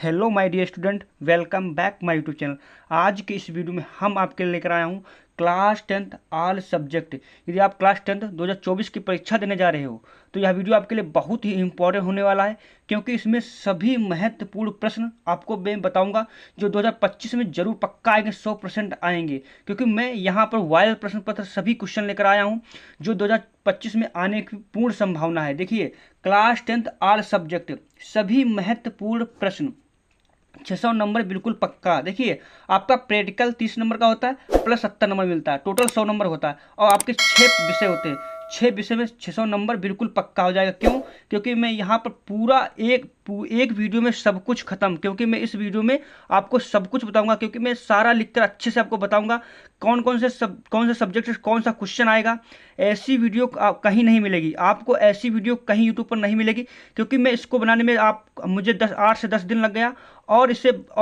Hello my dear student, welcome back my YouTube channel. आज के इस वीडियो में हम आपके लिए लेकर आया हूँ क्लास 10th ऑल सब्जेक्ट। यदि आप क्लास 10th 2024 की परीक्षा देने जा रहे हो तो यह वीडियो आपके लिए बहुत ही इंपॉर्टेंट होने वाला है, क्योंकि इसमें सभी महत्वपूर्ण प्रश्न आपको मैं बताऊंगा जो 2025 में जरूर पक्का आएंगे, 100% आएंगे। क्योंकि मैं यहाँ पर वायरल प्रश्न पत्र सभी क्वेश्चन लेकर आया हूँ जो 2025 में आने की पूर्ण संभावना है। देखिए, क्लास 10th ऑल सब्जेक्ट सभी महत्वपूर्ण प्रश्न 600 नंबर बिल्कुल पक्का। देखिए, आपका प्रैक्टिकल 30 नंबर का होता है प्लस 70 नंबर मिलता है, टोटल 100 नंबर होता है और आपके 6 विषय होते हैं। 6 विषय में 600 नंबर बिल्कुल पक्का हो जाएगा। क्यों? क्योंकि मैं यहाँ पर पूरा एक वीडियो में सब कुछ खत्म, क्योंकि मैं इस वीडियो में आपको सब कुछ बताऊंगा, क्योंकि मैं सारा लिखकर अच्छे से आपको बताऊंगा कौन से सब्जेक्ट से कौन सा क्वेश्चन आएगा। ऐसी वीडियो कहीं नहीं मिलेगी आपको, ऐसी वीडियो कहीं यूट्यूब पर नहीं मिलेगी, क्योंकि मैं इसको बनाने में मुझे 8 से 10 दिन लग गया और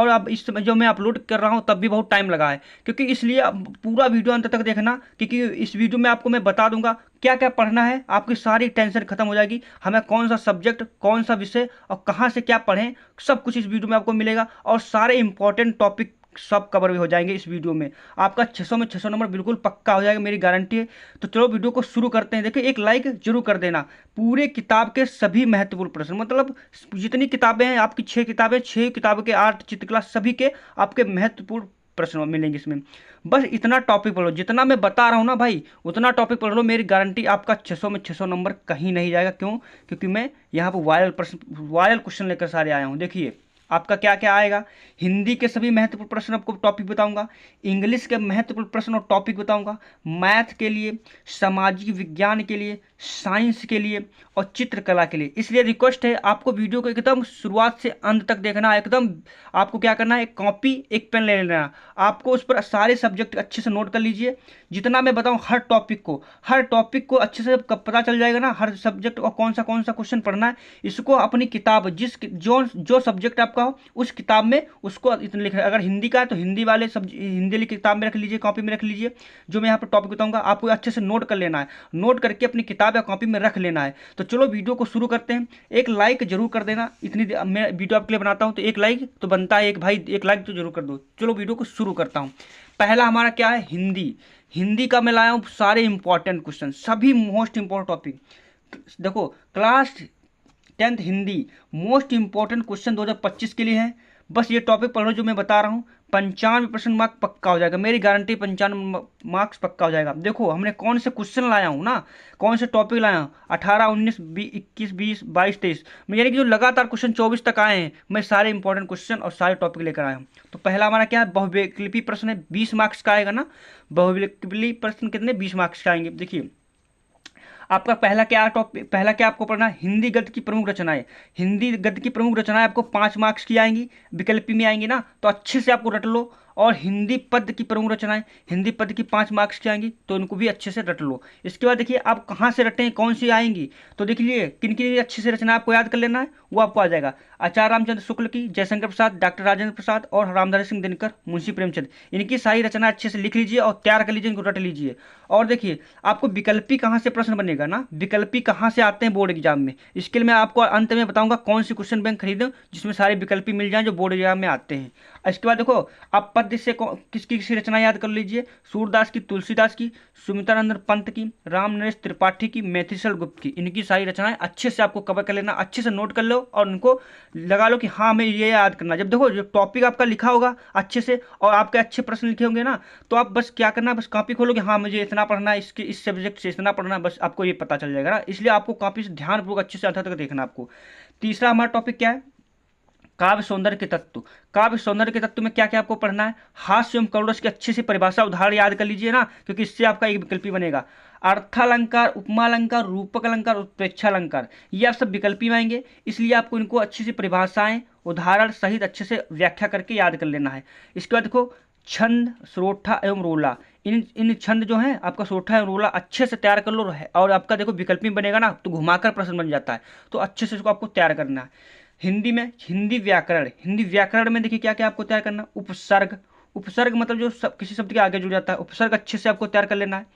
अब इस समय जो मैं अपलोड कर रहा हूँ तब भी बहुत टाइम लगा है। क्योंकि इसलिए अब पूरा वीडियो अंत तक देखना, क्योंकि इस वीडियो में आपको मैं बता दूंगा क्या क्या पढ़ना है, आपकी सारी टेंशन खत्म हो जाएगी। हमें कौन सा सब्जेक्ट, कौन सा विषय और कहाँ से क्या पढ़ें, सब कुछ इस वीडियो में आपको मिलेगा और सारे इंपॉर्टेंट टॉपिक सब कवर भी हो जाएंगे इस वीडियो में। आपका 600 में 600 नंबर बिल्कुल पक्का हो जाएगा, मेरी गारंटी है। तो चलो वीडियो को शुरू करते हैं। देखिए, एक लाइक जरूर कर देना। पूरे किताब के सभी महत्वपूर्ण प्रश्न, मतलब जितनी किताबें हैं आपकी, 6 किताबें, 6 किताबों के 8 चित्रकला, सभी के आपके महत्वपूर्ण प्रश्न मिलेंगे इसमें। बस इतना टॉपिक पढ़ लो, जितना मैं बता रहा हूँ ना भाई, उतना टॉपिक पढ़ लो, मेरी गारंटी आपका 600 में 600 नंबर कहीं नहीं जाएगा। क्यों? क्योंकि मैं यहाँ पर वायरल क्वेश्चन लेकर सारे आया हूँ। देखिए, आपका क्या क्या आएगा। हिंदी के सभी महत्वपूर्ण प्रश्न आपको टॉपिक बताऊंगा, इंग्लिश के महत्वपूर्ण प्रश्न और टॉपिक बताऊंगा, मैथ के लिए, सामाजिक विज्ञान के लिए, साइंस के लिए और चित्रकला के लिए। इसलिए रिक्वेस्ट है आपको वीडियो को एकदम शुरुआत से अंत तक देखना है। एकदम आपको क्या करना है, एक कॉपी एक पेन ले लेना, आपको उस पर सारे सब्जेक्ट अच्छे से नोट कर लीजिए। जितना मैं बताऊं हर टॉपिक को अच्छे से पता चल जाएगा ना, हर सब्जेक्ट और कौन सा क्वेश्चन पढ़ना है। इसको अपनी किताब, जो सब्जेक्ट आपका हो उस किताब में उसको इतना लिख, अगर हिंदी का है तो हिंदी वाले हिंदी वाली किताब में रख लीजिए, कॉपी में रख लीजिए। जो मैं यहाँ पर टॉपिक बताऊंगा आपको अच्छे से नोट कर लेना है, नोट करके अपनी किताब या कॉपी में रख लेना है। तो चलो वीडियो को शुरू करते हैं। एक लाइक जरूर कर देना, इतनी मैं वीडियो आपके लिए बनाता हूँ तो एक लाइक तो बनता है। एक भाई एक लाइक तो जरूर कर दो। चलो वीडियो को शुरू करता हूँ। पहला हमारा क्या है, हिंदी। हिंदी का मैं लाया हूँ सारे इंपॉर्टेंट क्वेश्चन, सभी मोस्ट इंपॉर्टेंट टॉपिक। देखो, class 10th Hindi most important question 2025 के लिए है। बस ये टॉपिक पढ़ो जो मैं बता रहा हूँ, 95% मार्क्स पक्का हो जाएगा, मेरी गारंटी 95 मार्क्स पक्का हो जाएगा। देखो, हमने कौन से क्वेश्चन लाया हूँ ना, कौन से टॉपिक लाया हूँ, 18, 19, 21, 20, 22, 23, यानी कि जो लगातार क्वेश्चन 24 तक आए हैं, मैं सारे इंपॉर्टेंट क्वेश्चन और सारे टॉपिक लेकर आया हूँ। तो पहला हमारा क्या है, बहुविकल्पी प्रश्न है, 20 मार्क्स का आएगा ना। बहुविकल्पी प्रश्न कितने, 20 मार्क्स का आएंगे। देखिए, आपका पहला क्या आपको पढ़ना है, हिंदी गद्य की प्रमुख रचनाएं। हिंदी गद्य की प्रमुख रचनाएं आपको 5 मार्क्स की आएंगी, विकल्पी में आएंगी ना, तो अच्छे से आपको रट लो। और हिंदी पद्य की प्रमुख रचनाएं, हिंदी पद्य की 5 मार्क्स की आएंगी, तो इनको भी अच्छे से रट लो। इसके बाद देखिए, आप कहाँ से रटें, कौन सी आएंगी, तो देखिए किन की अच्छे से रचना आपको याद कर लेना है, वो आपको आ जाएगा। आचार्य रामचंद्र शुक्ल की, जयशंकर प्रसाद, डॉक्टर राजेंद्र प्रसाद और रामधारी सिंह दिनकर, मुंशी प्रेमचंद, इनकी सारी रचना अच्छे से लिख लीजिए और तैयार कर लीजिए, इनको रट लीजिए। और देखिए, आपको विकल्पी कहाँ से प्रश्न बनेगा ना, विकल्पी कहाँ से आते हैं बोर्ड एग्जाम में, इसके लिए मैं आपको अंत में बताऊंगा कौन सी क्वेश्चन बैंक खरीदो जिसमें सारे विकल्पी मिल जाएं जो बोर्ड एग्जाम में आते हैं। इसके बाद देखो, आप पद्य से किसकी रचना याद कर लीजिए, सूरदास की, तुलसीदास की, सुमित्रानंद पंत की, राम नरेश त्रिपाठी की, मैथिलीशरण गुप्त की, इनकी सारी रचनाएं अच्छे से आपको कवर कर लेना, अच्छे से नोट कर लो और उनको लगा लो कि हाँ हमें ये याद करना। जब देखो जो टॉपिक आपका लिखा होगा अच्छे से और आपके अच्छे प्रश्न लिखे होंगे ना, तो आप बस क्या करना, बस कॉपी खोलोगे, हाँ मुझे इतना पढ़ना है, इसके इस सब्जेक्ट से इतना पढ़ना है, बस आपको ये पता चल जाएगा ना। इसलिए आपको कॉपी से ध्यानपूर्वक अच्छे से अंत तक देखना आपको। तीसरा हमारा टॉपिक क्या है, काव्य सौंदर्य के तत्व। काव्य सौंदर्य के तत्व में क्या क्या आपको पढ़ना है, हास्य एवं करुरस की अच्छी सी परिभाषा उदाहरण याद कर लीजिए ना, क्योंकि इससे आपका एक विकल्पी बनेगा। अर्थालंकार, उपमालंकार, रूपक अलंकार, उत्प्रेक्षालंकार, ये आप सब विकल्पी में आएंगे, इसलिए आपको इनको अच्छी सी परिभाषाएं उदाहरण सहित अच्छे से व्याख्या करके याद कर लेना है। इसके बाद देखो, छंद, सोरठा एवं रोला, इन छंद जो है आपका सोरठा एवं रोला अच्छे से तैयार कर लो। और आपका देखो विकल्पी बनेगा ना, तो घुमाकर प्रश्न बन जाता है, तो अच्छे से इसको आपको तैयार करना है। हिंदी में हिंदी व्याकरण में देखिए क्या क्या आपको तैयार करना, उपसर्ग। उपसर्ग मतलब किसी शब्द के आगे जुड़ जाता है, उपसर्ग अच्छे से आपको तैयार कर लेना है।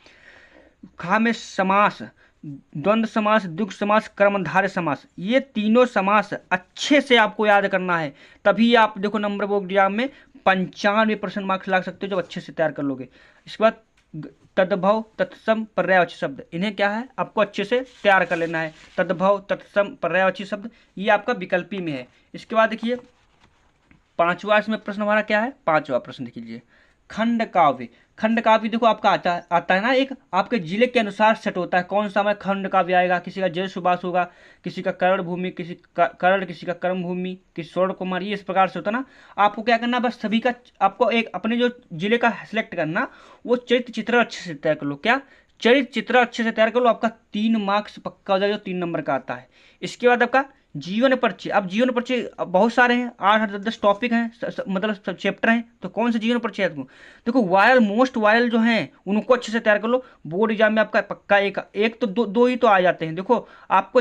खा में समास, द्वंद्व समास, द्विगु समास, कर्मधारय समास, ये तीनों समास अच्छे से आपको याद करना है, तभी आप देखो नंबर बोर्ड एग्जाम में 95% मार्क्स ला सकते हो जब अच्छे से तैयार कर लोगे। इसके बाद तद्भव, तत्सम, पर्यायवाची शब्द, इन्हें क्या है आपको अच्छे से तैयार कर लेना है। तद्भव, तत्सम, पर्यायवाची शब्द ये आपका विकल्पी में है। इसके बाद देखिए पांचवा इसमें प्रश्न हमारा क्या है, पांचवा प्रश्न देख लीजिए, खंड काव्य। खंड काव्य देखो आपका आता है ना, एक आपके जिले के अनुसार सेट होता है कौन सा हमारा खंड काव्य आएगा। किसी का जय सुभाष होगा, किसी का कर्ण भूमि, किसी का कर्ण, किसी का कर्म भूमि, किसी स्वर्ण कुमार, ये इस प्रकार से होता है ना। आपको क्या करना, बस सभी का आपको एक अपने जो जिले का सिलेक्ट करना, वो चरित्र चित्र अच्छे से तैयार कर लो। क्या चरित्र चित्र अच्छे से तैयार कर लो, आपका 3 मार्क्स पक्का हो जाएगा, जो 3 नंबर का आता है। इसके बाद आपका जीवन परिचय। अब जीवन परिचय बहुत सारे हैं, 8-10 टॉपिक हैं, मतलब सब चैप्टर हैं, तो कौन सा जीवन परिचय है तुमको। देखो वायरल, मोस्ट वायरल जो हैं उनको अच्छे से तैयार कर लो। बोर्ड एग्जाम में आपका पक्का एक तो दो ही तो आ जाते हैं। देखो आपको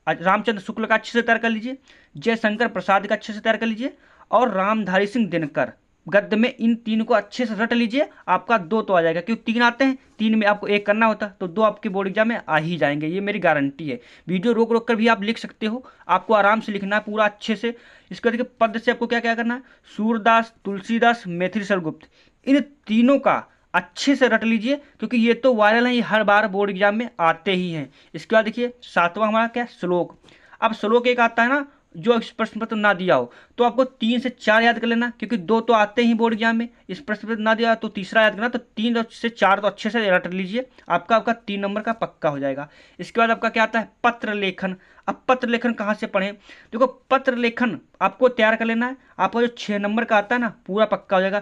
रामचंद्र शुक्ल का अच्छे से तैयार कर लीजिए, जयशंकर प्रसाद का अच्छे से तैयार कर लीजिए, और रामधारी सिंह दिनकर गद्य में, इन 3 को अच्छे से रट लीजिए, आपका 2 तो आ जाएगा, क्योंकि 3 आते हैं, 3 में आपको 1 करना होता है, तो 2 आपके बोर्ड एग्जाम में आ ही जाएंगे, ये मेरी गारंटी है। वीडियो रोक रोक कर भी आप लिख सकते हो, आपको आराम से लिखना है पूरा अच्छे से। इसके देखिए पद से आपको क्या क्या करना है, सूरदास, तुलसीदास, मैथिली सरगुप्त, इन तीनों का अच्छे से रट लीजिए, क्योंकि ये तो वायरल हैं, ये हर बार बोर्ड एग्जाम में आते ही हैं। इसके बाद देखिए 7वां हमारा क्या, श्लोक। अब श्लोक एक आता है ना, जो इस प्रश्न पत्र ना दिया हो तो आपको 3 से 4 याद कर लेना, क्योंकि 2 तो आते ही बोर्ड एग्जाम में। इस प्रश्न पत्र ना दिया तो तीसरा याद करना, तो 3 से 4 तो अच्छे से रट लीजिए, आपका 3 नंबर का पक्का हो जाएगा। इसके बाद आपका क्या आता है, पत्र लेखन। अब पत्र लेखन कहाँ से पढ़ें, देखो पत्र लेखन आपको तैयार कर लेना है, आपका जो 6 नंबर का आता है ना पूरा पक्का हो जाएगा।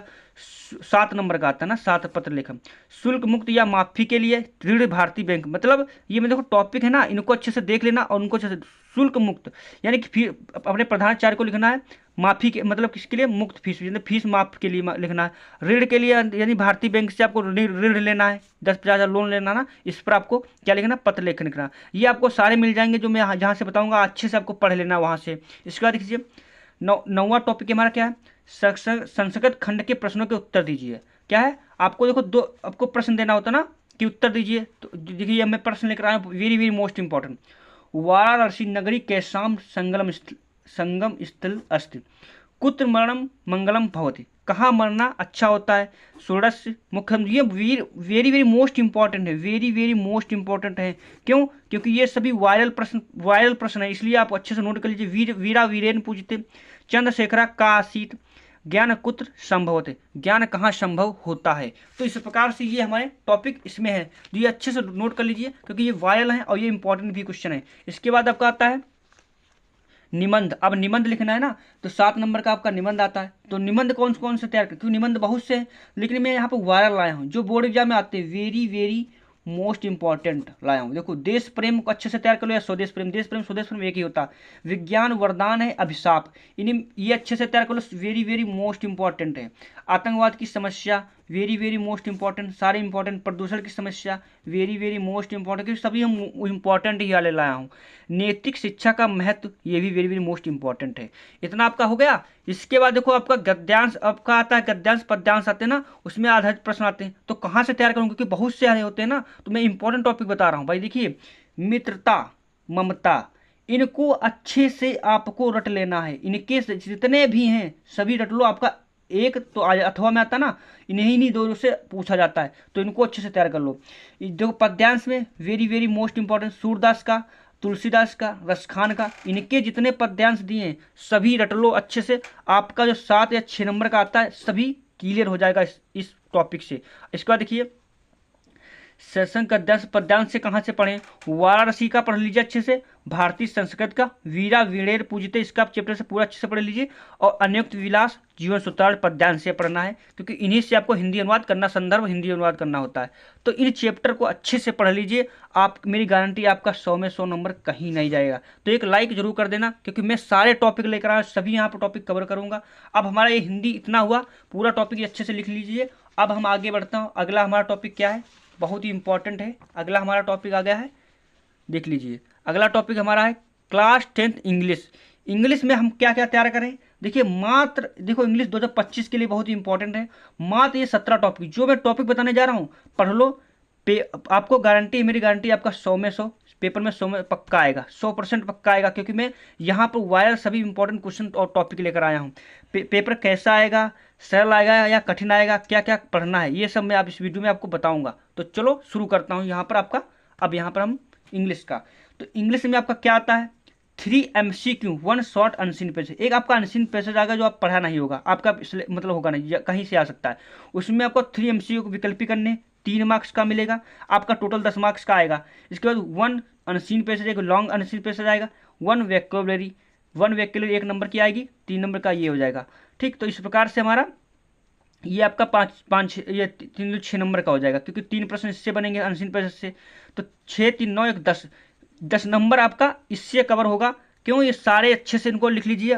7 नंबर का आता है ना, 7 पत्र लेखन। शुल्क मुक्त या माफी के लिए ऋण भारतीय बैंक, मतलब ये में देखो टॉपिक है ना, इनको अच्छे से देख लेना, और उनको अच्छे से शुल्क मुक्त यानी कि फिर अपने प्रधानाचार्य को लिखना है, माफी के मतलब किसके लिए, मुक्त फीस, यानी फीस माफ के लिए लिखना है। ऋण के लिए यानी भारतीय बैंक से आपको ऋण लेना है, 10-50 हज़ार लोन लेना ना, इस पर आपको क्या लिखना, पत्र लेखन लिखना। ये आपको सारे मिल जाएंगे, जो मैं जहाँ से बताऊंगा अच्छे से आपको पढ़ लेना वहाँ से। इसके बाद देखिए 9वां टॉपिक हमारा क्या है, संस्कृत खंड के प्रश्नों के उत्तर दीजिए। क्या है आपको, देखो 2 आपको प्रश्न देना होता ना कि उत्तर दीजिए, तो देखिए मैं प्रश्न लेकर आया हूँ, very very most important. Varanasi नगरी कैसाम संगम स्थल अस्ति, कुत्र मरणम मंगलम भवति, कहाँ मरना अच्छा होता है, षोडश मुख्यम। ये वेरी वेरी मोस्ट इंपॉर्टेंट है, वेरी वेरी मोस्ट इंपॉर्टेंट है। क्यों, क्योंकि ये सभी वायरल प्रश्न है, इसलिए आप अच्छे से नोट कर लीजिए। वीरा वीरेन पूजते, चंद्रशेखरा का आसीत, ज्ञान कुत्र संभवते, ज्ञान कहाँ संभव होता है। तो इस प्रकार से ये हमारे टॉपिक इसमें है, तो ये अच्छे से नोट कर लीजिए, क्योंकि ये वायरल है और ये इंपॉर्टेंट भी क्वेश्चन है। इसके बाद आपका आता है निबंध। अब निबंध लिखना है ना, तो 7 नंबर का आपका निबंध आता है। तो निबंध कौन कौन से तैयार कर, क्योंकि निबंध बहुत से हैं, लेकिन मैं यहाँ पर वायरल लाया हूँ, जो बोर्ड एग्जाम में आते हैं, वेरी वेरी मोस्ट इंपॉर्टेंट लाया हूँ। देखो देश प्रेम को अच्छे से तैयार कर लो, या स्वदेश प्रेम, देश प्रेम स्वदेश प्रेम एक ही होता है। विज्ञान वरदान है अभिशाप, इन्हें ये अच्छे से तैयार कर लो, वेरी वेरी मोस्ट इंपॉर्टेंट है। आतंकवाद की समस्या, वेरी वेरी मोस्ट इंपॉर्टेंट, सारे इंपॉर्टेंट। प्रदूषण की समस्या, वेरी वेरी मोस्ट इंपॉर्टेंट, क्योंकि सभी हम इंपॉर्टेंट ही वाले लाया हूँ। नैतिक शिक्षा का महत्व, ये भी वेरी वेरी मोस्ट इंपॉर्टेंट है। इतना आपका हो गया। इसके बाद देखो आपका गद्यांश आपका आता है, गद्यांश पद्यांश आते हैं ना, उसमें आधारित प्रश्न आते हैं, तो कहाँ से तैयार करूँ, क्योंकि बहुत से होते हैं ना, तो मैं इंपॉर्टेंट टॉपिक बता रहा हूँ भाई। देखिए मित्रता, ममता, इनको अच्छे से आपको रट लेना है, इनके जितने भी हैं सभी रट लो। आपका एक तो अथवा में आता ना, इन्हीं दोनों से पूछा जाता है, तो इनको अच्छे से तैयार कर लो। देखो पद्यांश में very very most important, Surdas का, तुलसीदास का, रसखान का, इनके जितने पद्यांश दिए हैं सभी रट लो अच्छे से। आपका जो 7 या 6 नंबर का आता है सभी क्लियर हो जाएगा इस टॉपिक से। इसके बाद देखिए सत्संग गद्यांश पद्यांश से कहाँ से पढ़ें, वाराणसी का पढ़ लीजिए अच्छे से, भारतीय संस्कृत का वीरा वीरेर पूजिते, इसका आप चैप्टर से पूरा अच्छे से पढ़ लीजिए, और अनियुक्त विलास जीवन सूत्रार्थ पद्यांश से पढ़ना है, क्योंकि इन्हीं से आपको हिंदी अनुवाद करना, संदर्भ हिंदी अनुवाद करना होता है। तो इन चैप्टर को अच्छे से पढ़ लीजिए, आप मेरी गारंटी आपका 100 में 100 नंबर कहीं नहीं जाएगा। तो एक लाइक जरूर कर देना, क्योंकि मैं सारे टॉपिक लेकर आया, सभी यहाँ पर टॉपिक कवर करूँगा। अब हमारा ये हिंदी इतना हुआ, पूरा टॉपिक अच्छे से लिख लीजिए। अब हम आगे बढ़ता हूँ, अगला हमारा टॉपिक क्या है, बहुत ही इंपॉर्टेंट है। अगला हमारा टॉपिक आ गया है, देख लीजिए। अगला टॉपिक हमारा है क्लास 10th इंग्लिश। इंग्लिश में हम क्या क्या तैयार करें, देखिए मात्र देखो इंग्लिश 2025 के लिए बहुत ही इंपॉर्टेंट है। मात्र ये 17 टॉपिक जो मैं टॉपिक बताने जा रहा हूँ पढ़ लो, आपको गारंटी, मेरी गारंटी, आपका 100 में 100 पेपर में 100 में पक्का आएगा, 100% पक्का आएगा, क्योंकि मैं यहाँ पर वायर सभी इंपॉर्टेंट क्वेश्चन और टॉपिक लेकर आया हूँ। पेपर कैसा आएगा, सरल आएगा या कठिन आएगा, क्या क्या पढ़ना है, ये सब मैं आप इस वीडियो में आपको बताऊंगा। तो चलो शुरू करता हूँ यहाँ पर आपका। अब यहाँ पर हम इंग्लिश का, तो इंग्लिश में आपका क्या आता है, 3 MCQ 1 शॉर्ट अनसीन पैसेज। एक आपका अनसीन पैसेज आएगा जो आप पढ़ा नहीं होगा, आपका मतलब होगा नहीं, कहीं से आ सकता है। उसमें आपको 3 MCQ को विकल्पी करने, 3 मार्क्स का मिलेगा, आपका टोटल 10 मार्क्स का आएगा। इसके बाद 1 अनसीन पैसेज, एक लॉन्ग अनसीन पैसेज आएगा, 1 वैक्यूलरी, 1 वैक्यूलरी 1 नंबर की आएगी, 3 नंबर का ये हो जाएगा। ठीक, तो इस प्रकार से हमारा ये आपका 5 ये 3 6 नंबर का हो जाएगा, क्योंकि 3 प्रश्न इससे बनेंगे अनसीन पैसेज से। तो 6 3 9 1 10 नंबर आपका इससे कवर होगा। क्यों, ये सारे अच्छे से इनको लिख लीजिए।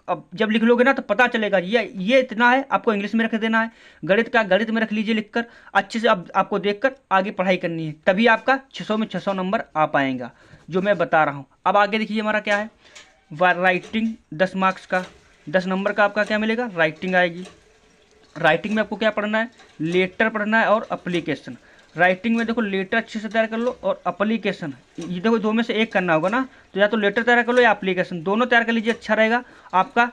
अब जब लिख लोगे ना तो पता चलेगा ये इतना है, आपको इंग्लिश में रख देना है, गणित का गणित में रख लीजिए लिखकर अच्छे से। अब आपको देखकर आगे पढ़ाई करनी है, तभी आपका 600 में 600 नंबर आ पाएगा, जो मैं बता रहा हूँ। अब आगे देखिए हमारा क्या है, राइटिंग 10 मार्क्स का, 10 नंबर का आपका क्या मिलेगा, राइटिंग आएगी। राइटिंग में आपको क्या पढ़ना है, लेटर पढ़ना है और अप्लीकेशन। राइटिंग में देखो लेटर अच्छे से तैयार कर लो और अप्लीकेशन, ये देखो दो में से एक करना होगा ना, तो या तो लेटर तैयार कर लो या अप्लीकेशन, दोनों तैयार कर लीजिए, अच्छा रहेगा। आपका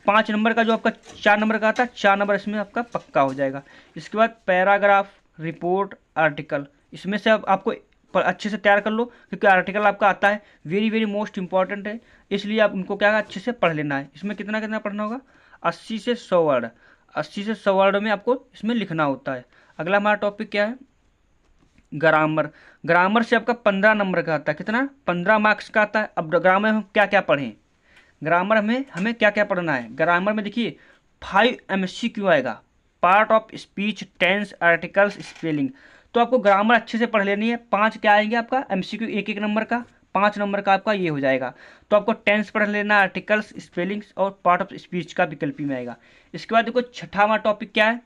5 नंबर का जो आपका 4 नंबर का आता है, 4 नंबर इसमें आपका पक्का हो जाएगा। इसके बाद पैराग्राफ, रिपोर्ट, आर्टिकल, इसमें से आपको अच्छे से तैयार कर लो, क्योंकि आर्टिकल आपका आता है, वेरी वेरी मोस्ट इंपॉर्टेंट है, इसलिए आप उनको क्या अच्छे से पढ़ लेना है। इसमें कितना कितना पढ़ना होगा, 80 से 100 वर्ड, 80 से 100 वर्ड में आपको इसमें लिखना होता है। अगला हमारा टॉपिक क्या है, ग्रामर। ग्रामर से आपका 15 नंबर का आता है, कितना, 15 मार्क्स का आता है। अब ग्रामर में हम क्या क्या पढ़ें, ग्रामर में हमें क्या क्या पढ़ना है। ग्रामर में देखिए 5 MCQ आएगा, part of speech, tense, articles, spelling. तो आपको ग्रामर अच्छे से पढ़ लेनी है। 5 क्या आएंगे आपका MCQ, एक एक नंबर का, 5 नंबर का आपका ये हो जाएगा। तो आपको टेंस पढ़ लेना, आर्टिकल्स, स्पेलिंग्स और पार्ट ऑफ स्पीच का विकल्पी में आएगा। इसके बाद देखो छठा हमारा टॉपिक क्या है,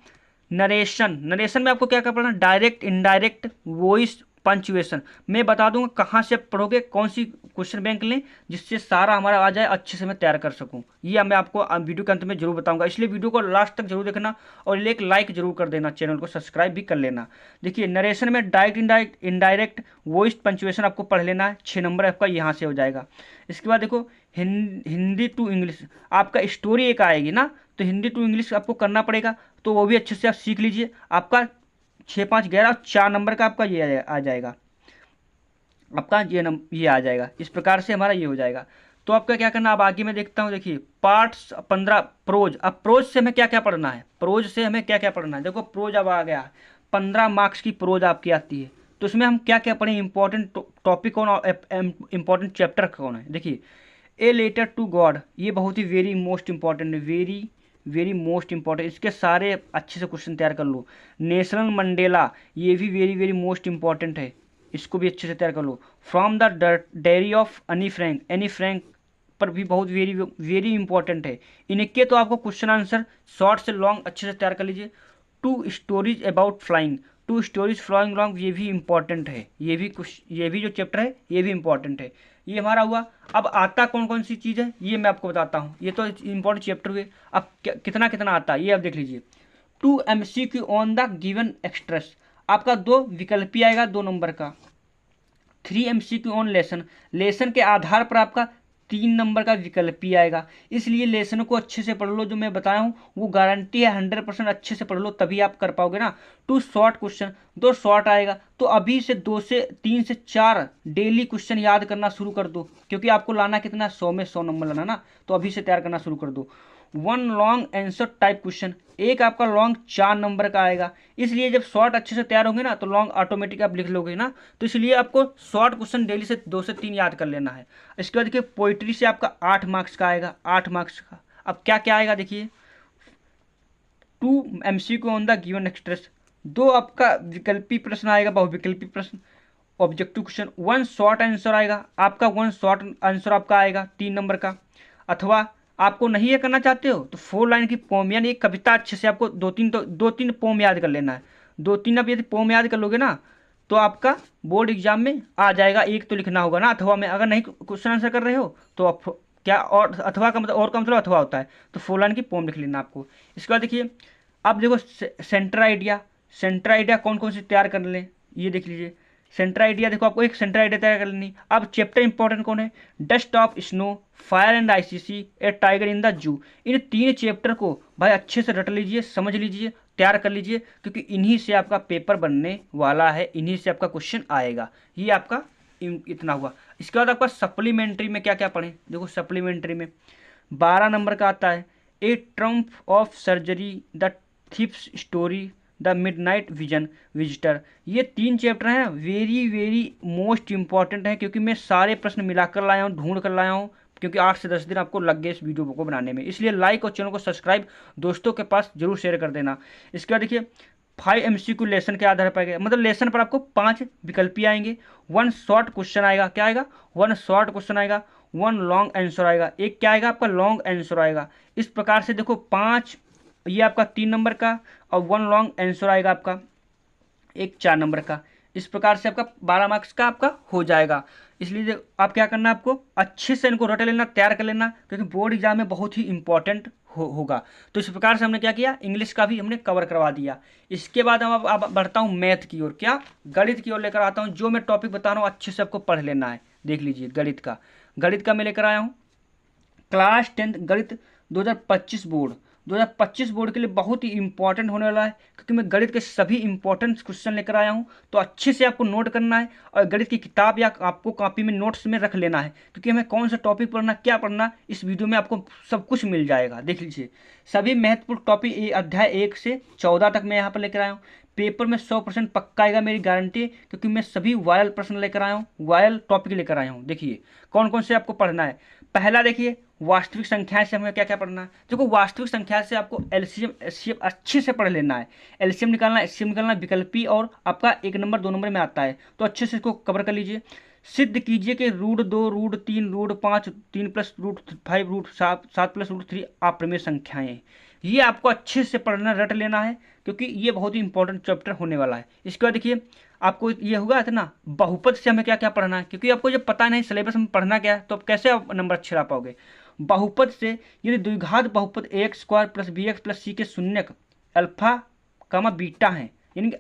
नरेशन। नरेशन में आपको क्या क्या पढ़ना, डायरेक्ट, इनडायरेक्ट, वॉइस, पंचुएशन। मैं बता दूंगा कहाँ से पढ़ोगे, कौन सी क्वेश्चन बैंक लें, जिससे सारा हमारा आ जाए, अच्छे से मैं तैयार कर सकूं। ये मैं आपको वीडियो के अंत में जरूर बताऊंगा, इसलिए वीडियो को लास्ट तक जरूर देखना और एक लाइक जरूर कर देना, चैनल को सब्सक्राइब भी कर लेना। देखिए नरेशन में डायरेक्ट, इनडायरेक्ट, वॉइस, पंचुएशन आपको पढ़ लेना है, 6 नंबर आपका यहाँ से हो जाएगा। इसके बाद देखो हिंदी टू इंग्लिश, आपका स्टोरी एक आएगी ना, तो हिंदी टू इंग्लिश आपको करना पड़ेगा, तो वो भी अच्छे से आप सीख लीजिए। आपका 6 5 11 4 नंबर का आपका ये आ जाएगा, आपका ये आ जाएगा। इस प्रकार से हमारा ये हो जाएगा। तो आपका क्या करना, अब आगे मैं देखता हूँ। देखिए पार्ट्स 15 प्रोज। अब प्रोज से हमें क्या क्या पढ़ना है, प्रोज से हमें क्या क्या पढ़ना है, देखो प्रोज अब आ गया, 15 मार्क्स की प्रोज आपकी आती है। तो उसमें हम क्या क्या पढ़ें, इंपॉर्टेंट टॉपिक कौन और इंपॉर्टेंट चैप्टर कौन है। देखिए ए लेटर टू गॉड, ये बहुत ही वेरी मोस्ट इंपॉर्टेंट है, वेरी वेरी मोस्ट इंपॉर्टेंट, इसके सारे अच्छे से क्वेश्चन तैयार कर लो। नेशनल मंडेला, ये भी वेरी वेरी मोस्ट इंपॉर्टेंट है, इसको भी अच्छे से तैयार कर लो। From the diary of Anne Frank, Anne Frank पर भी बहुत वेरी वेरी इंपॉर्टेंट है। इनके तो आपको क्वेश्चन आंसर शॉर्ट से लॉन्ग अच्छे से तैयार कर लीजिए। 2 stories about flying, 2 stories flying long, ये भी इंपॉर्टेंट है, ये भी जो चैप्टर है ये भी इंपॉर्टेंट है। ये हमारा हुआ। अब आता कौन कौन सी चीज़ है ये मैं आपको बताता हूँ, ये तो इंपॉर्टेंट चैप्टर हुए। अब कितना कितना आता है ये आप देख लीजिए। 2 MCQ ऑन द गिवन एक्सट्रेस, आपका 2 विकल्पी आएगा 2 नंबर का। 3 MCQ ऑन लेसन, लेसन के आधार पर आपका 3 नंबर का विकल्पी आएगा। इसलिए लेसन को अच्छे से पढ़ लो, जो मैं बताया हूँ वो गारंटी है 100% अच्छे से पढ़ लो, तभी आप कर पाओगे ना। 2 शॉर्ट क्वेश्चन, 2 शॉर्ट आएगा, तो अभी से 2 से 3 से 4 डेली क्वेश्चन याद करना शुरू कर दो, क्योंकि आपको लाना कितना, 100 में 100 नंबर लाना ना, तो अभी से तैयार करना शुरू कर दो। 1 लॉन्ग आंसर टाइप क्वेश्चन, एक आपका लॉन्ग 4 नंबर का आएगा। इसलिए जब शॉर्ट अच्छे से तैयार होंगे ना तो लॉन्ग ऑटोमेटिक आप लिख लोगे ना, तो इसलिए आपको शॉर्ट क्वेश्चन डेली से 2 से 3 याद कर लेना है। इसके बाद देखिए पोइट्री से आपका 8 मार्क्स का आएगा, 8 मार्क्स का। अब क्या क्या आएगा देखिए, 2 MCQ ऑन द गिवन एक्सट्रेस, 2 आपका विकल्पी प्रश्न आएगा, बहुविकल्पी प्रश्न, ऑब्जेक्टिव क्वेश्चन। 1 शॉर्ट आंसर आएगा आपका, 1 शॉर्ट आंसर आपका आएगा 3 नंबर का। अथवा आपको नहीं ये करना चाहते हो तो 4 लाइन की पोम, यानी एक कविता अच्छे से आपको 2-3 पोम याद कर लेना है। 2-3 अब यदि पोम याद कर लोगे ना तो आपका बोर्ड एग्जाम में आ जाएगा, एक तो लिखना होगा ना अथवा में। अगर नहीं क्वेश्चन आंसर कर रहे हो तो आप क्या, और अथवा का मतलब, और का मतलब अथवा होता है, तो 4 लाइन की पोम लिख लेना आपको। इसके बाद देखिए अब देखो सेंटर आइडिया, सेंटर आइडिया कौन कौन सी तैयार कर लें, ये देख लीजिए सेंटर आइडिया, देखो आपको एक सेंटर आइडिया तैयार कर लेनी। अब चैप्टर इंपॉर्टेंट कौन है, dust of snow, fire and ICC, A tiger in the zoo. In 3 chapter को भाई अच्छे से रट लीजिए, समझ लीजिए, तैयार कर लीजिए, क्योंकि इन्हीं से आपका पेपर बनने वाला है, इन्हीं से आपका क्वेश्चन आएगा। ये आपका इतना हुआ। इसके बाद आपका सप्लीमेंट्री में क्या क्या पढ़ें, देखो सप्लीमेंट्री में 12 नंबर का आता है, a triumph of surgery, the thief's story, the midnight विजन विजिटर। ये 3 चैप्टर हैं, वेरी वेरी मोस्ट इंपॉर्टेंट है, क्योंकि मैं सारे प्रश्न मिलाकर लाया हूँ, ढूंढ कर लाया हूँ, क्योंकि 8 से 10 दिन आपको लग गए इस वीडियो को बनाने में। इसलिए लाइक और चैनल को सब्सक्राइब दोस्तों के पास जरूर शेयर कर देना। इसके बाद देखिए 5 MCQ लेसन के आधार पर, मतलब लेसन पर आपको 5 विकल्पी आएंगे, 1 शॉर्ट क्वेश्चन आएगा, क्या आएगा 1 शॉर्ट क्वेश्चन आएगा, 1 लॉन्ग आंसर आएगा, एक क्या आएगा आपका लॉन्ग आंसर आएगा। इस प्रकार से देखो 5 ये आपका 3 नंबर का और 1 लॉन्ग आंसर आएगा आपका, एक 4 नंबर का। इस प्रकार से आपका 12 मार्क्स का आपका हो जाएगा। इसलिए आप क्या करना, आपको अच्छे से इनको रट लेना, तैयार कर लेना, क्योंकि बोर्ड एग्जाम में बहुत ही इंपॉर्टेंट होगा। तो इस प्रकार से हमने क्या किया, इंग्लिश का भी हमने कवर करवा दिया। इसके बाद हम अब बढ़ता हूँ मैथ की ओर, क्या गणित की ओर लेकर आता हूँ। जो मैं टॉपिक बता रहा हूँ अच्छे से आपको पढ़ लेना है। देख लीजिए गणित का मैं लेकर आया हूँ क्लास 10 गणित 2025 बोर्ड। 2025 बोर्ड के लिए बहुत ही इंपॉर्टेंट होने वाला है, क्योंकि मैं गणित के सभी इंपॉर्टेंट क्वेश्चन लेकर आया हूं। तो अच्छे से आपको नोट करना है, और गणित की किताब या आपको कॉपी में नोट्स में रख लेना है, क्योंकि हमें कौन सा टॉपिक पढ़ना, क्या पढ़ना, इस वीडियो में आपको सब कुछ मिल जाएगा। देख लीजिए सभी महत्वपूर्ण टॉपिक अध्याय 1 से 14 तक मैं यहाँ पर लेकर आया हूँ। पेपर में 100% पक्का आएगा, मेरी गारंटी, क्योंकि मैं सभी वायरल प्रश्न लेकर आया हूँ, वायरल टॉपिक लेकर आया हूँ। देखिए कौन कौन से आपको पढ़ना है। पहला देखिए वास्तविक संख्या से हमें क्या क्या पढ़ना है। देखो वास्तविक संख्या से आपको एलसीएम एचसीएफ अच्छे से पढ़ लेना है। एलसीएम निकालना, एचसीएफ निकालना, विकल्पी और आपका 1 नंबर 2 नंबर में आता है, तो अच्छे से इसको कवर कर लीजिए। सिद्ध कीजिए कि √2 √3 √5 3 + √5 √7 7 + √3 अप्रमेय संख्याएं। ये आपको अच्छे से पढ़ना, रट लेना है, क्योंकि ये बहुत ही इंपॉर्टेंट चैप्टर होने वाला है। इसके बाद देखिए आपको ये होगा इतना बहुपद से हमें क्या क्या पढ़ना है, क्योंकि आपको जब पता नहीं सिलेबस में पढ़ना क्या है, तो आप कैसे आप नंबर अच्छे ला पाओगे। बहुपद से यदि द्विघात बहुपद ax² + bx + c के शून्यक अल्फा कामा बीटा है, यानी कि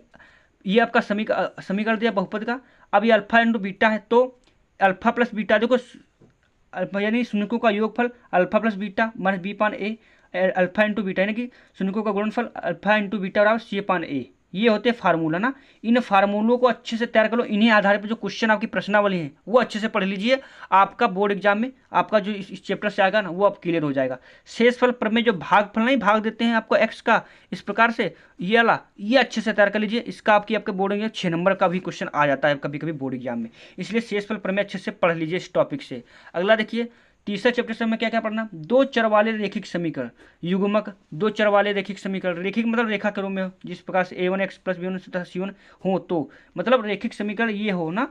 ये आपका समीकरण दिया बहुपद का। अब ये अल्फा इंटू बीटा है, तो अल्फा प्लस बीटा देखो यानी शून्यकों का योगफल alpha plus beta minus b/a, alpha into beta यानी कि शून्यकों का गुणनफल अल्फा इंटू बीटा बराबर c/a। ये होते हैं फार्मूला ना। इन फार्मूलों को अच्छे से तैयार कर लो। इन्हीं आधार पर जो क्वेश्चन आपकी प्रश्नावली है वो अच्छे से पढ़ लीजिए। आपका बोर्ड एग्जाम में आपका जो इस चैप्टर से आएगा ना वो आप क्लियर हो जाएगा। शेषफल प्रमेय जो भागफल नहीं भाग देते हैं आपको एक्स का, इस प्रकार से ये वाला ये अच्छे से तैयार कर लीजिए। इसका आपके बोर्ड में 6 नंबर का भी क्वेश्चन आ जाता है कभी कभी बोर्ड एग्जाम में, इसलिए शेषफल प्रमेय अच्छे से पढ़ लीजिए इस टॉपिक से। अगला देखिए तीसरा चैप्टर से हमें क्या क्या पढ़ना, 2 चर वाले रेखिक समीकरण युग्मक। 2 चर वाले रेखिक समीकरण, रेखिक मतलब रेखा क्रम में हो, जिस प्रकार से a1x + b1 तथा c1 हो, तो मतलब रेखिक समीकरण ये हो ना,